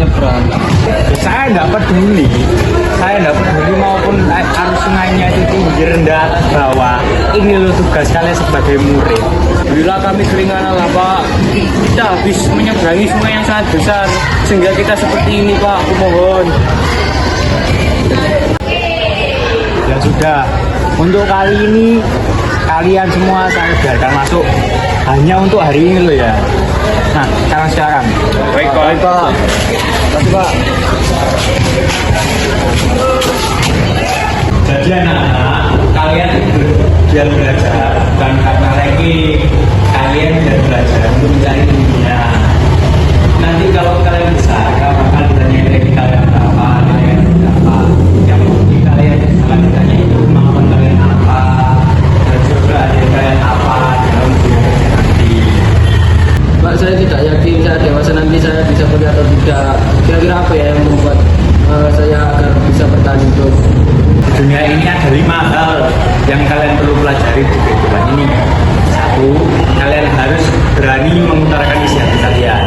menyeberang. Saya tidak peduli maupun arus sungainya itu tinggi rendah bawah. Ini loh tugas kalian sebagai murid. Bila kami keringanan lah Pak, kita habis menyeberangi sungai yang sangat besar sehingga kita seperti ini Pak. Aku mohon. Ya sudah, untuk kali ini kalian semua saya biarkan masuk hanya untuk hari ini loh ya. Nah, sekarang. Baik Pak. Terima kasih Pak. Jadi anak-anak, kalian biar belajar bukan karena ranking, kalian biar belajar untuk mencari dunia. Nanti kalau kalian besar, kalian bakal ditanya ranking kalian berapa, kalian berapa. Yang penting kalian akan ditanya itu kemampuan kalian apa, dan juga ada kalian apa dalam dunia nanti. Pak, saya tidak yakin saat dewasa nanti saya bisa kuliah atau tidak. Kira-kira apa ya yang membuat saya agar bisa bertahan hidup? Di dunia ini ada 5 hal yang kalian perlu pelajari di kehidupan ini. 1, kalian harus berani mengutarakan isi hati kalian.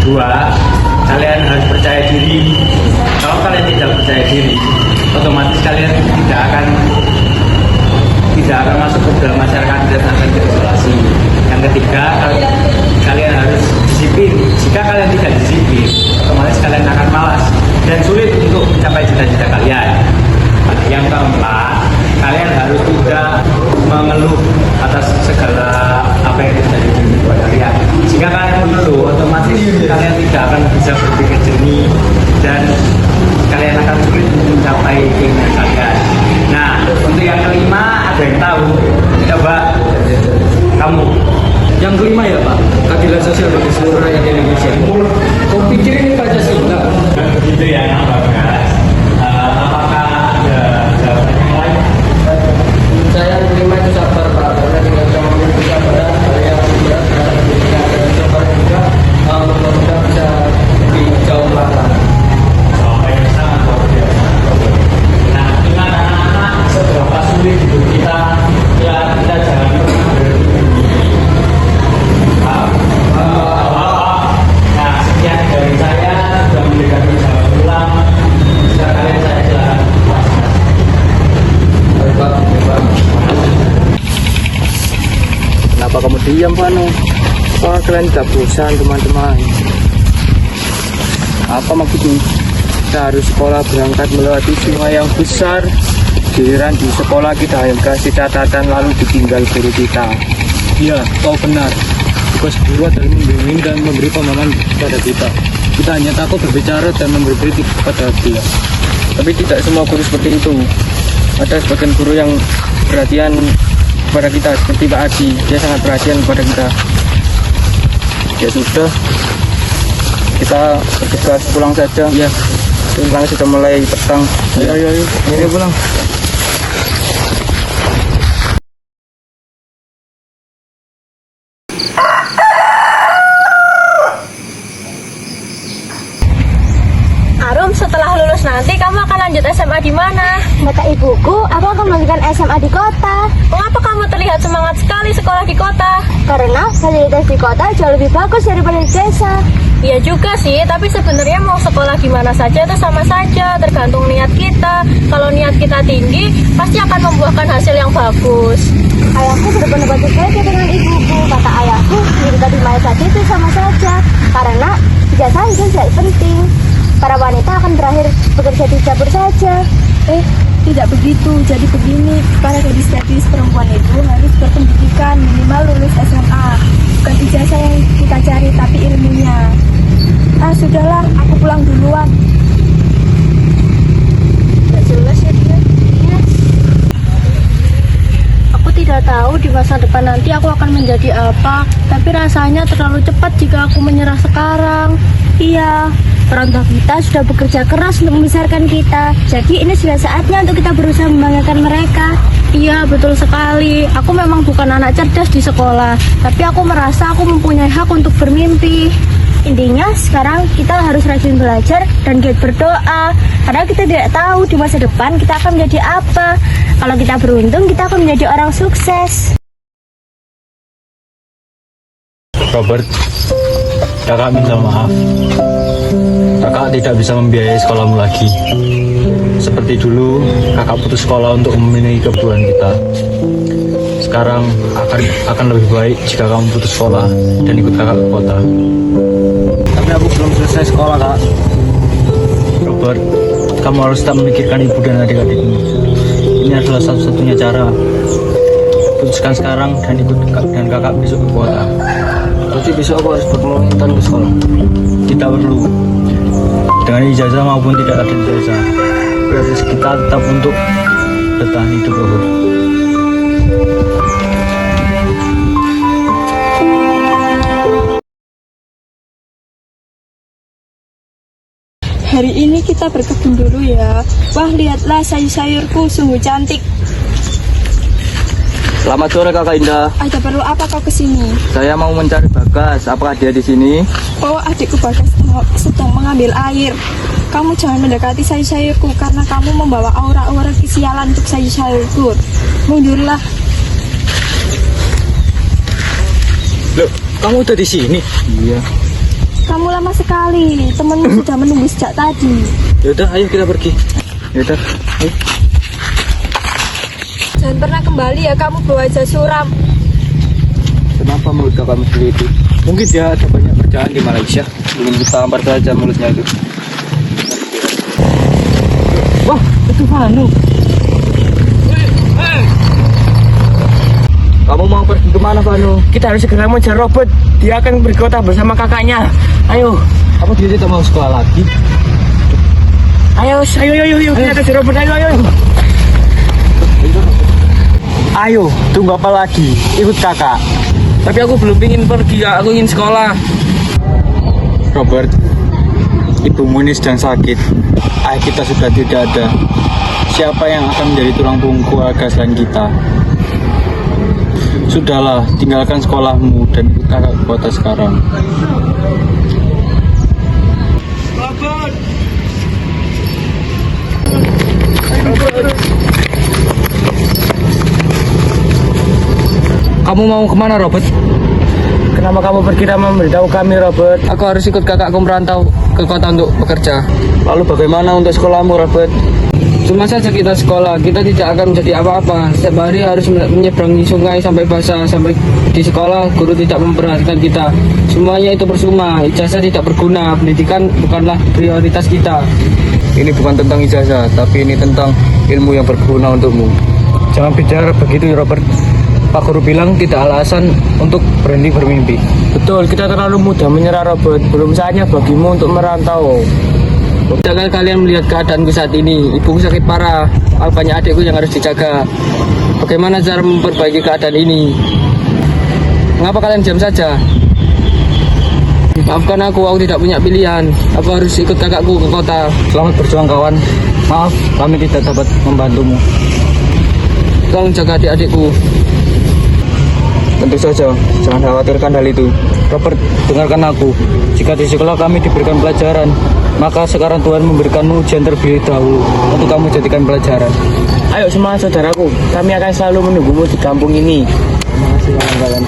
2, kalian harus percaya diri. Kalau kalian tidak percaya diri, otomatis kalian tidak akan masuk ke dalam masyarakat dan akan terisolasi. Yang ketiga, kalian harus disiplin. Jika kalian tidak disiplin, otomatis kalian akan malas dan sulit untuk mencapai cita-cita kalian. Yang keempat, kalian harus tidak mengeluh atas segala apa yang terjadi di hidup kalian. Jika kalian mengeluh, otomatis kalian tidak akan bisa berpikir jernih dan kalian akan sulit untuk mencapai keinginan kalian. Nah, untuk yang kelima, ada yang tahu? Coba kamu. Yang kelima ya Pak, keadilan sosial bagi seluruh rakyat Indonesia. Kau pikir ini Pancasila? Begitu ya, Bagas. Apakah ada jawaban yang lain? Saya yang kelima itu sabar Pak, karena dengan cara memiliki kesabaran saya berat dan pendidikan dan sabar juga membuat kita bisa lebih jauh belakang. Jawaban yang sangat luar biasa. Nah, dengan anak-anak seberapa sulit hidup kita, ya kita jangan pernah berhenti. Nah, sekian dari saya sudah mendekati jam pulang. Bisa kalian saya jelaskan. Baik Pak. Kenapa kamu diam, Panu? Apa kalian tidak bosan, teman-teman? Apa maksudnya? Kita harus sekolah berangkat melewati sungai yang besar. Giliran di sekolah kita hanya kasih catatan lalu ditinggal guru kita. Iya, kau benar. Tugas guru adalah membimbing dan memberi pemahaman kepada kita. Kita hanya takut berbicara dan memberi kritik kepada dia. Tapi tidak semua guru seperti itu. Ada sebagian guru yang perhatian kepada kita, seperti Pak Adi. Dia sangat perhatian kepada kita. Ya sudah, kita bergegas pulang saja. Ya, pulang sudah mulai petang. Ayo pulang. Arum, setelah lulus nanti kamu akan lanjut SMA di mana? Kata ibuku, aku akan melanjutkan SMA di kota. Mengapa kamu terlihat semangat sekali sekolah di kota? Karena fasilitas di kota jauh lebih bagus daripada di desa. Iya juga sih, tapi sebenarnya mau sekolah di mana saja itu sama saja, tergantung niat kita. Kalau niat kita tinggi, pasti akan membuahkan hasil yang bagus. Ayahku berpendapat berbeda dengan ibuku. Kata ayahku, kita di mana saja itu sama saja. Karena ijazah itu tidak penting. Para wanita akan berakhir bekerja di dapur saja. Tidak begitu. Jadi begini, para gadis-gadis perempuan itu harus berpendidikan minimal lulus SMA. Bukan ijazah yang kita cari, tapi ilmunya. Sudahlah, aku pulang duluan. Tidak jelas ya dia. Iya. Aku tidak tahu di masa depan nanti aku akan menjadi apa, tapi rasanya terlalu cepat jika aku menyerah sekarang. Iya, orang tua kita sudah bekerja keras untuk membesarkan kita. Jadi ini sudah saatnya untuk kita berusaha membanggakan mereka. Iya, betul sekali. Aku memang bukan anak cerdas di sekolah, tapi aku merasa aku mempunyai hak untuk bermimpi. Intinya sekarang kita harus rajin belajar dan giat berdoa. Karena kita tidak tahu di masa depan kita akan menjadi apa. Kalau kita beruntung, kita akan menjadi orang sukses. Robert, kakak minta maaf. kakak tidak bisa membiayai sekolahmu lagi. Seperti dulu, kakak putus sekolah untuk memenuhi kebutuhan kita. Sekarang akan lebih baik jika kamu putus sekolah dan ikut kakak ke kota. Tapi aku belum selesai sekolah, Kak. Robert, kamu harus tetap memikirkan ibu dan adik-adikmu. Ini adalah satu-satunya cara. Putuskan sekarang dan ikut dan kakak besok ke kota. Berarti besok aku harus bertemu Intan ke sekolah. Kita perlu. Dengan ijazah maupun tidak ada ijazah, proses kita tetap untuk bertahan hidup, Robert. Hari ini kita berkebun dulu ya. Wah, lihatlah sayur-sayurku sungguh cantik. Selamat sore Kakak Indah. Ada perlu apa kau kesini? Saya mau mencari Bagas. Apakah dia di sini? Oh, adikku Bagas sedang mengambil air. Kamu jangan mendekati sayur-sayurku karena kamu membawa aura-aura kesialan untuk sayur-sayurku. Mundurlah. Loh, kamu udah di sini? Iya. Kamu lama sekali. Temanmu sudah menunggu sejak tadi. Yaudah, ayo kita pergi. Yaudah. Ayo. Jangan pernah kembali ya, kamu berwajah suram. Kenapa mulut kakak seperti itu? Mungkin dia ada banyak kerjaan di Malaysia. Belum kita tampar saja mulutnya itu. Wah, itu Vanu. Kamu mau pergi kemana Vanu? Kita harus segera mengejar Robert. Dia akan berkota bersama kakaknya. Ayo, Apa dia tidak mau sekolah lagi? ayo, kita kejar Robert. Ayo. Ayo, tunggu apa lagi? Ikut kakak. Tapi aku belum ingin pergi, Kak. Aku ingin sekolah. Robert, ibumu ini sedang sakit. Ayah kita sudah tidak ada. Siapa yang akan menjadi tulang punggung keluarga selain kita? Sudahlah, tinggalkan sekolahmu dan ikut kakak ke kota sekarang. Kamu mau kemana, Robert? Kenapa kamu pergi dan memberitahu kami, Robert? Aku harus ikut kakakku merantau ke kota untuk bekerja. Lalu bagaimana untuk sekolahmu Robert? Cuma saja kita sekolah, kita tidak akan menjadi apa-apa. Setiap hari harus menyeberangi sungai sampai basah. Sampai di sekolah, guru tidak memperhatikan kita. Semuanya itu percuma, ijazah tidak berguna. Pendidikan bukanlah prioritas kita. Ini bukan tentang ijazah, tapi ini tentang ilmu yang berguna untukmu. Jangan bicara begitu, Robert. Pak Guru bilang tidak alasan untuk berhenti bermimpi. Betul, kita terlalu mudah menyerah, Robert. Belum saatnya bagimu untuk merantau. Jangan kalian melihat keadaanku saat ini. Ibuku sakit parah. Banyak adikku yang harus dijaga. Bagaimana cara memperbaiki keadaan ini? Mengapa kalian diam saja? Maafkan aku tidak punya pilihan. Aku harus ikut kakakku ke kota. Selamat berjuang, kawan. Maaf, kami tidak dapat membantumu. Tolong jaga adik-adikku. Tentu saja, jangan khawatirkan hal itu. Robert, dengarkan aku. Jika di sekolah kami diberikan pelajaran, maka sekarang Tuhan memberikanmu ujian terlebih dahulu untuk kamu jadikan pelajaran. Ayo semua saudaraku, kami akan selalu menunggumu di kampung ini. Terima kasih kawan-kawan.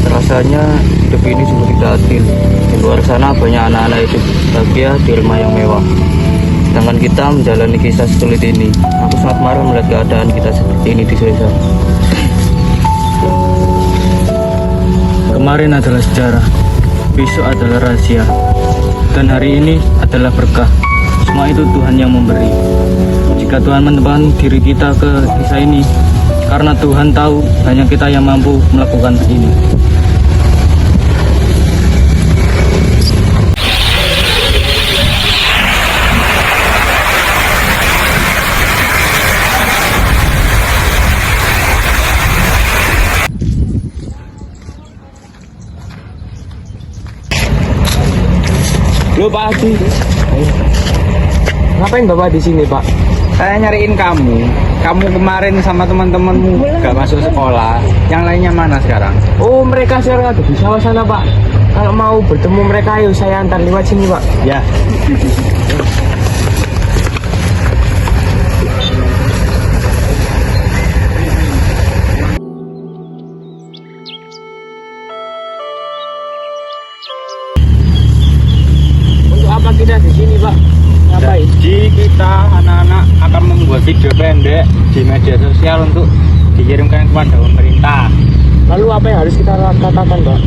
Rasanya hidup ini sungguh tidak adil. Di luar sana banyak anak-anak hidup bahagia di rumah yang mewah. Sedangkan kita menjalani kisah sulit ini. Aku sangat marah melihat keadaan kita seperti ini di desa. Kemarin adalah sejarah, besok adalah rahasia, dan hari ini adalah berkah. Semua itu Tuhan yang memberi. Jika Tuhan menempatkan diri kita ke desa ini, karena Tuhan tahu hanya kita yang mampu melakukan ini. Loh, Pak Adi. Ngapain Bapak di sini, Pak? Saya nyariin kamu. Kamu kemarin sama teman-temanmu gak masuk sekolah. Yang lainnya mana sekarang? Oh, mereka sekarang ada di sawah sana, Pak. Kalau mau bertemu mereka, ayo saya antar lewat sini, Pak. Ya. apa kita di sini, Pak? Ngapain? Jadi kita anak-anak akan membuat video pendek di media sosial untuk dikirimkan kepada pemerintah. Lalu apa yang harus kita katakan, Pak?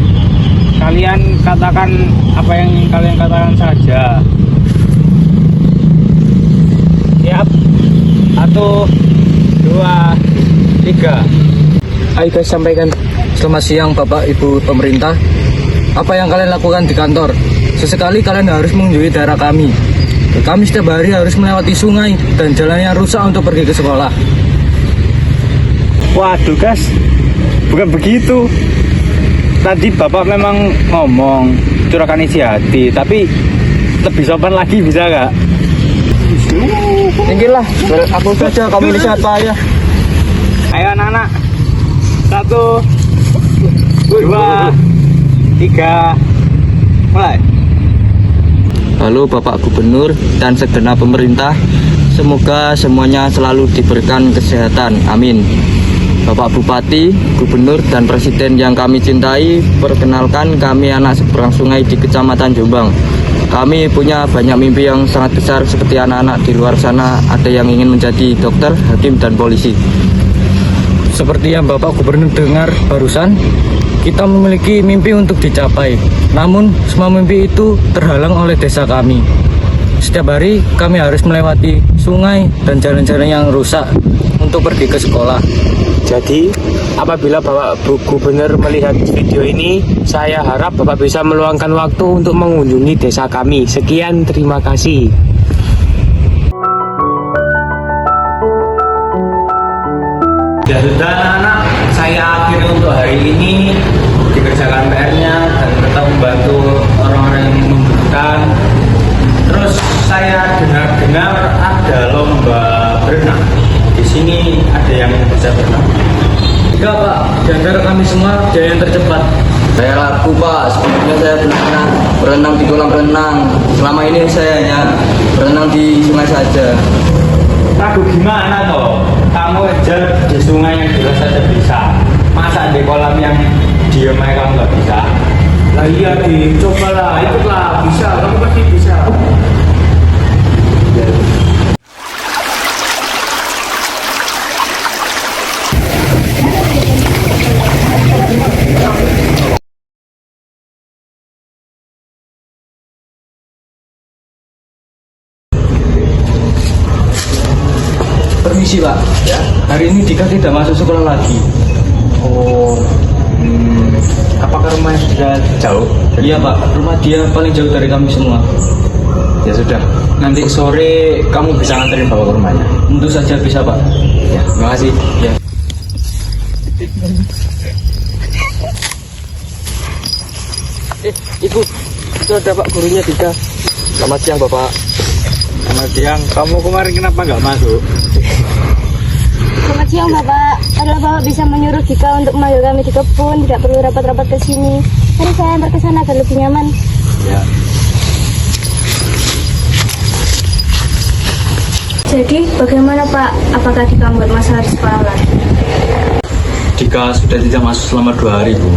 Kalian katakan apa yang ingin kalian katakan saja. Siap? 1, 2, 3. Ayo guys, sampaikan. Selamat siang Bapak Ibu pemerintah. Apa yang kalian lakukan di kantor? Sesekali kalian harus mengunjungi daerah kami. Kami setiap hari harus melewati sungai dan jalan yang rusak untuk pergi ke sekolah. Waduh guys, bukan begitu. Tadi Bapak memang ngomong curahkan isi hati, tapi lebih sopan lagi bisa nggak? Tinggilah, aku saja kamu ini sangat payah. Ayo anak-anak, 1, 2, 3, mulai. Halo Bapak Gubernur dan segenap pemerintah, semoga semuanya selalu diberikan kesehatan, amin. Bapak Bupati, Gubernur, dan Presiden yang kami cintai, perkenalkan kami anak seberang sungai di Kecamatan Jombang. Kami punya banyak mimpi yang sangat besar seperti anak-anak di luar sana, ada yang ingin menjadi dokter, hakim, dan polisi. Seperti yang Bapak Gubernur dengar barusan, kita memiliki mimpi untuk dicapai. Namun, semua mimpi itu terhalang oleh desa kami. Setiap hari kami harus melewati sungai dan jalan-jalan yang rusak untuk pergi ke sekolah. Jadi, apabila Bapak Gubernur melihat video ini, saya harap Bapak bisa meluangkan waktu untuk mengunjungi desa kami. Sekian, terima kasih. Ya sudah anak-anak, saya akhiri untuk hari ini. Dikerjakan PR-nya dan tetap membantu orang-orang yang membutuhkan. Terus saya dengar-dengar ada lomba berenang. Di sini ada yang bisa berenang. Enggak Pak, di antara kami semua dia yang tercepat. Saya ragu Pak, sebelumnya saya belum pernah berenang di kolam renang. Selama ini saya hanya berenang di sungai saja. Ragu gimana toh? Kamu aja di sungai yang jelas saja bisa. Masa di kolam yang diem aja kamu nggak bisa? Lah iya cobalah, ikutlah, bisa, kamu pasti bisa. Permisi Pak, ya. Hari ini Dika tidak masuk sekolah lagi. Oh, apakah rumahnya sudah jauh? Iya Pak, rumah dia paling jauh dari kami semua. Ya sudah, nanti sore kamu bisa nganterin bapak ke rumahnya. Tentu saja bisa Pak. Ya, terima kasih. Ya. Ibu, itu ada Pak gurunya Dika. Selamat siang Bapak. Selamat siang. Kamu kemarin kenapa nggak masuk? Selamat siang Bapak. Adalah Bapak bisa menyuruh Dika untuk memanggil kami di kebun, tidak perlu rapat-rapat ke sini. Mari saya antar ke sana agar lebih nyaman. Ya. Jadi bagaimana Pak? Apakah Dika membuat masalah di sekolah lagi? Dika sudah tidak masuk selama 2 hari Bu.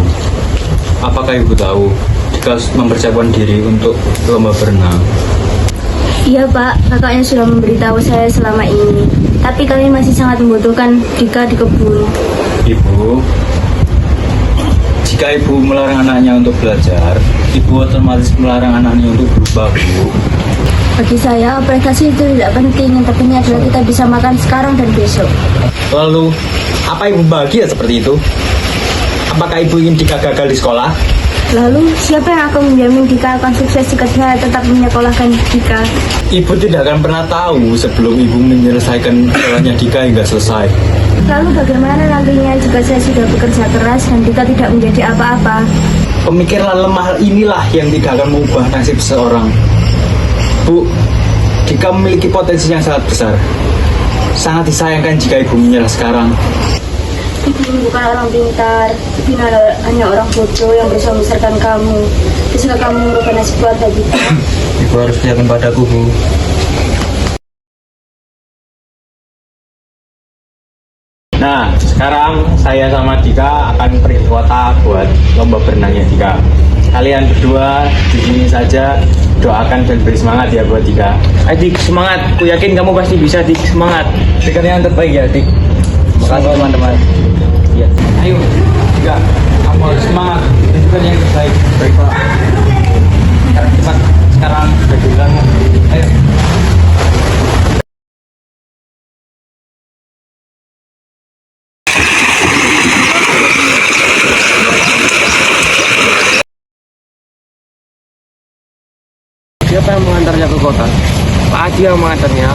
Apakah Ibu tahu Dika mempersiapkan diri untuk lomba berenang? Iya Pak, kakaknya sudah memberitahu saya selama ini. Tapi kami masih sangat membutuhkan Dika di kebun. Ibu, jika Ibu melarang anaknya untuk belajar, Ibu otomatis melarang anaknya untuk berubah Bu. Bagi saya, prestasi itu tidak penting. Yang penting adalah kita bisa makan sekarang dan besok. Lalu, apa Ibu bahagia seperti itu? Apakah Ibu ingin Dika gagal di sekolah? Lalu, siapa yang akan menjamin Dika akan sukses jika saya tetap menyekolahkan Dika? Ibu tidak akan pernah tahu sebelum Ibu menyelesaikan sekolahnya Dika hingga selesai. Lalu bagaimana nantinya jika saya sudah bekerja keras dan Dika tidak menjadi apa-apa? Pemikiran lemah inilah yang tidak akan mengubah nasib seseorang. Bu, Dika memiliki potensi yang sangat besar. Sangat disayangkan jika Ibu menyerah sekarang. Ibu bukan orang pintar, Ibu hanya orang bodoh yang berusaha membesarkan kamu. Jika kamu merubah nasib keluarga kita. Ibu harus yakin padaku, Bu. Nah, sekarang saya sama Dika akan pergi ke kota buat lomba berenangnya Dika. Kalian berdua di sini saja, doakan dan beri semangat ya buat Dika. Adik semangat, aku yakin kamu pasti bisa Dik, semangat. Berikan yang terbaik ya, Dik. Makasih teman-teman. Ya. Ayo, Dika, kamu harus semangat. Berikan yang terbaik. Baik Pak. Cepat sekarang berjuang. Ayo. Siapa yang mengantarnya ke kota? Pak Adi yang mengantarnya.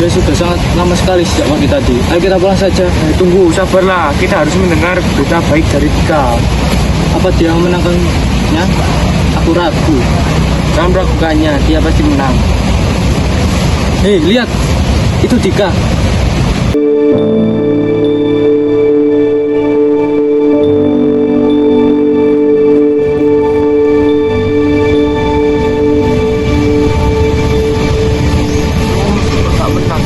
Dia sudah sangat lama sekali sejak pagi tadi. Ayo kita pulang saja. Tunggu, sabarlah. Kita harus mendengar berita baik dari Dika. Apa dia yang menangkannya? Aku ragu. Jangan meragukannya, dia pasti menang. Hei, lihat. Itu Dika. Tak menang.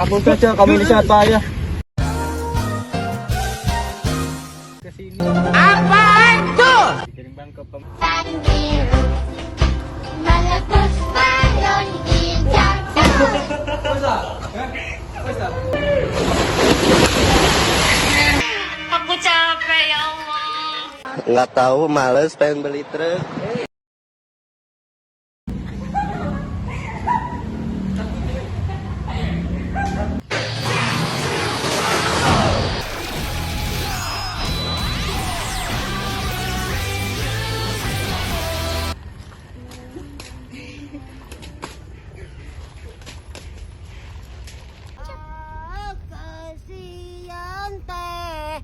Aku saja, kamu ini sangat payah. Nggak tahu, males pengen beli truk. Kasihan teh.